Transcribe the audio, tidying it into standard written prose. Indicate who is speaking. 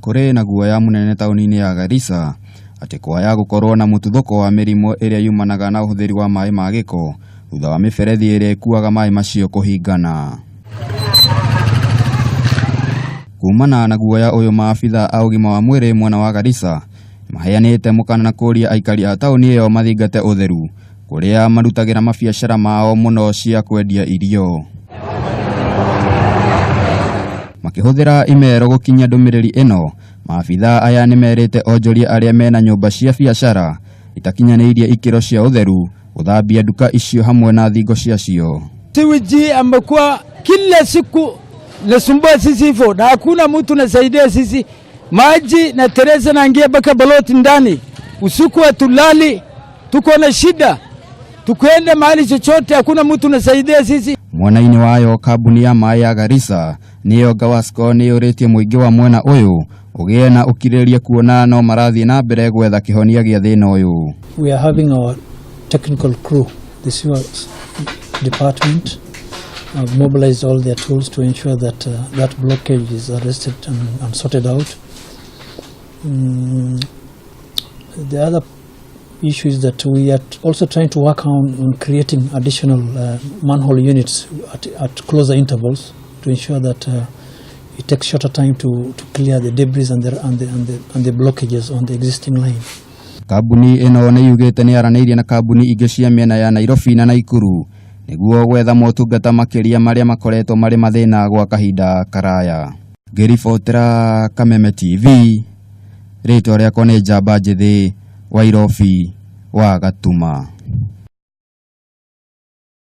Speaker 1: kuri na guoya munene tauni-ini ya Garissa ati kwaya gukorwo na mututhuko wa mirimu iria yumanaga na uhuthiri wa maai ma giko thutha wa miberethi iria ikuaga maai macio kuhingana. Kuumana na guoya uyu Maabitha a ugima wa mwiri mwena wa Garissa maheanite mukaana na kuria aikari a tauni iyo mathingate utheru kuria marutagira mabiacara mao muno cia kwendia irio. Makihuthira imero gukinya ndumiriri ino, Maabithaa aya nimerite onjoria aria mena nyumba cia biacara itakinyaniirie ikiro cia utheru guthambia duka icio hamwe na thingo ciacio.
Speaker 2: Wigii amekuwa kila siku nasumbua sisi hivyo na hakuna mtu nasaidia sisi. Maji na Teresa naingia mpaka baloti ndani, usiku hatulali, tuko na shida, tukwenda mahali chochote hakuna mtu nasaidia sisi.
Speaker 1: Mwena-ini wayo kabuni ya maai ya Garissa niyo Gawasco niyuritie muingi wa mwena uyu ugie na ukiriria kuona no marathi na mbere gwetha kihonia gia thina uyu.
Speaker 3: We are having our technical crew, the sewers department, mobilized all their tools to ensure that that blockage is arrested and sorted out. The other issue is that we are also trying to work on creating additional manhole units at closer intervals to ensure that it takes shorter time to clear the debris and the blockages on the existing line.
Speaker 1: Kabuni ino ni yugite ni araneirie na kabuni ingi cia miena ya Nairobi na Nakuru niguo gwetha motungata makiria maria makoretwo mari mathina gwa kahinda karaya. Ngiribotera Kameme TV, ritwa riakwa ni Njamba Njithi wa Irobi wa Gatuma.